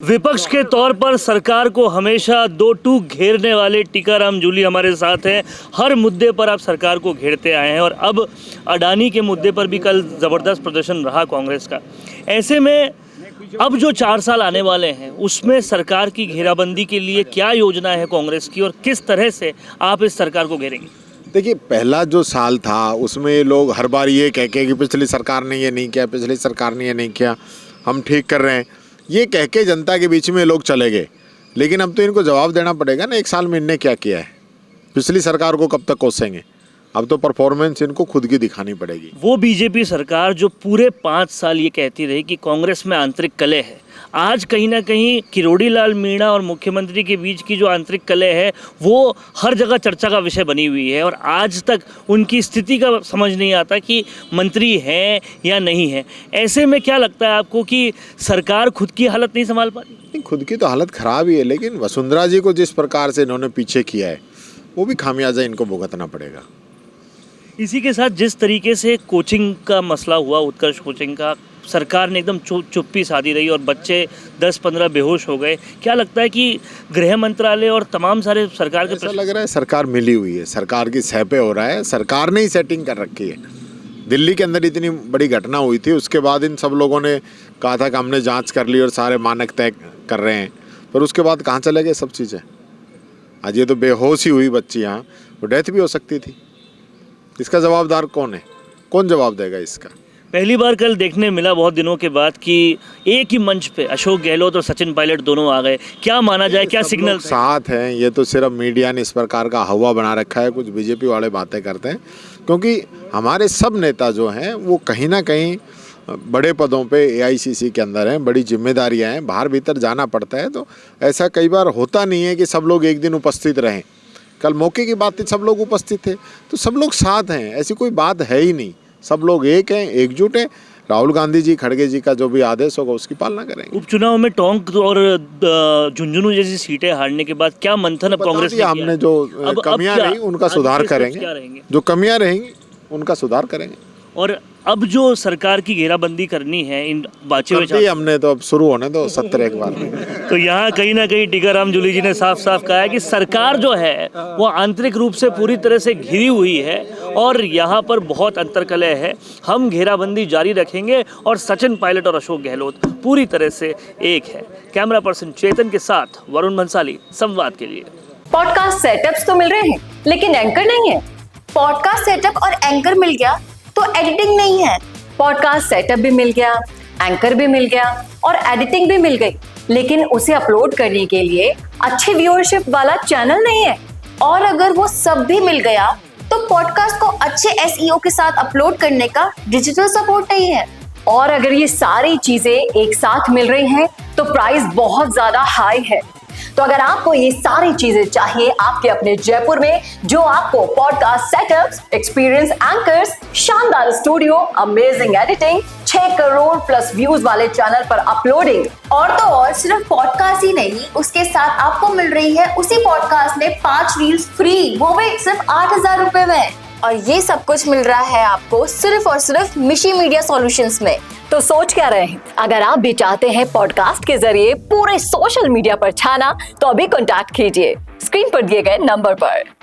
विपक्ष के तौर पर सरकार को हमेशा दो टूक घेरने वाले टीकाराम जूली हमारे साथ हैं। हर मुद्दे पर आप सरकार को घेरते आए हैं और अब अडानी के मुद्दे पर भी कल ज़बरदस्त प्रदर्शन रहा कांग्रेस का। ऐसे में अब जो 4 साल आने वाले हैं उसमें सरकार की घेराबंदी के लिए क्या योजना है कांग्रेस की और किस तरह से आप इस सरकार को घेरेंगे? देखिए, पहला जो साल था उसमें लोग हर बार ये कह के कि पिछली सरकार ने ये नहीं किया, पिछली सरकार ने ये नहीं किया, हम ठीक कर रहे हैं, ये कह के जनता के बीच में लोग चले गए। लेकिन अब तो इनको जवाब देना पड़ेगा ना, 1 साल में इनने क्या किया है। पिछली सरकार को कब तक कोसेंगे? अब तो परफॉर्मेंस इनको खुद की दिखानी पड़ेगी। वो बीजेपी सरकार जो पूरे 5 साल ये कहती रही कि कांग्रेस में आंतरिक कलह है, आज कहीं ना कहीं किरोड़ी लाल मीणा और मुख्यमंत्री के बीच की जो आंतरिक कलह है वो हर जगह चर्चा का विषय बनी हुई है और आज तक उनकी स्थिति का समझ नहीं आता कि मंत्री हैं या नहीं है। ऐसे में क्या लगता है आपको कि सरकार खुद की हालत नहीं संभाल पा रही? खुद की तो हालत ख़राब ही है, लेकिन वसुंधरा जी को जिस प्रकार से इन्होंने पीछे किया है वो भी खामियाजा इनको भुगतना पड़ेगा। इसी के साथ जिस तरीके से कोचिंग का मसला हुआ, उत्कर्ष कोचिंग का, सरकार ने एकदम चुप्पी साधी रही और बच्चे 10-15 बेहोश हो गए। क्या लगता है कि गृह मंत्रालय और तमाम सारे सरकार के ऐसा लग रहा है सरकार मिली हुई है, सरकार की सह पे हो रहा है, सरकार ने ही सेटिंग कर रखी है। दिल्ली के अंदर इतनी बड़ी घटना हुई थी, उसके बाद इन सब लोगों ने कहा था कि हमने जाँच कर ली और सारे मानक तय कर रहे हैं, पर उसके बाद कहाँ चले गए सब चीज़ें। आज ये तो बेहोश ही हुई बच्ची, यहाँ वो डेथ भी हो सकती थी। इसका जवाबदार कौन है? कौन जवाब देगा इसका? पहली बार कल देखने मिला बहुत दिनों के बाद कि एक ही मंच पे अशोक गहलोत और सचिन पायलट दोनों आ गए। क्या माना जाए, क्या सिग्नल साथ हैं? ये तो सिर्फ मीडिया ने इस प्रकार का हवा बना रखा है, कुछ बीजेपी वाले बातें करते हैं, क्योंकि हमारे सब नेता जो हैं वो कहीं ना कहीं बड़े पदों पे एआईसीसी के अंदर हैं, बड़ी जिम्मेदारियां हैं, बाहर भीतर जाना पड़ता है। तो ऐसा कई बार होता नहीं है कि सब लोग एक दिन उपस्थित रहें। कल मौके की बात थी, सब लोग उपस्थित थे, तो सब लोग साथ हैं, ऐसी कोई बात है ही नहीं। सब लोग एक हैं, एकजुट हैं। राहुल गांधी जी, खड़गे जी का जो भी आदेश होगा उसकी पालना करेंगे। उपचुनाव में टोंक और झुंझुनू जैसी सीटें हारने के बाद क्या मंथन अब कांग्रेस ने हमने जो कमियां रही उनका सुधार करेंगे, जो कमियां रहेंगी उनका सुधार करेंगे। और अब जो सरकार की घेराबंदी करनी है इन बाचे हुए हमने तो अब शुरू होने दो 70 एक बार में। तो यहाँ कहीं ना कहीं टीकाराम जूली जी ने साफ साफ कहा है कि सरकार जो है वो आंतरिक रूप से पूरी तरह से घिरी हुई है और यहाँ पर बहुत अंतर्कलह है। हम घेराबंदी जारी रखेंगे और सचिन पायलट और अशोक गहलोत पूरी तरह से एक है। कैमरा पर्सन चेतन के साथ वरुण भंसाली, संवाद के लिए। पॉडकास्ट सेटअप्स तो मिल रहे हैं लेकिन एंकर नहीं है। पॉडकास्ट सेटअप और एंकर मिल गया तो एडिटिंग नहीं है। पॉडकास्ट सेटअप भी मिल गया, एंकर भी मिल गया और एडिटिंग भी मिल गई, लेकिन उसे अपलोड करने के लिए अच्छी व्यूअरशिप वाला चैनल नहीं है। और अगर वो सब भी मिल गया तो पॉडकास्ट को अच्छे एसईओ के साथ अपलोड करने का डिजिटल सपोर्ट नहीं है। और अगर ये सारी चीजें एक साथ मिल रही हैं तो प्राइस बहुत ज्यादा हाई है। तो अगर आपको ये सारी चीजें चाहिए आपके अपने जयपुर में, जो आपको पॉडकास्ट सेटअप्स, एक्सपीरियंस एंकर्स, शानदार studio, amazing editing, 6 crore plus views वाले चैनल पर अपलोडिंग, और तो और सिर्फ पॉडकास्ट ही नहीं, उसके साथ आपको मिल रही है उसी पॉडकास्ट में 5 रील्स फ्री, वो भी सिर्फ 8,000 रुपए में। और ये सब कुछ मिल रहा है आपको सिर्फ और सिर्फ मिशी मीडिया सॉल्यूशंस में। तो सोच क्या रहे हैं? अगर आप भी चाहते हैं पॉडकास्ट के जरिए पूरे सोशल मीडिया पर छाना तो अभी कॉन्टैक्ट कीजिए स्क्रीन पर दिए गए नंबर पर।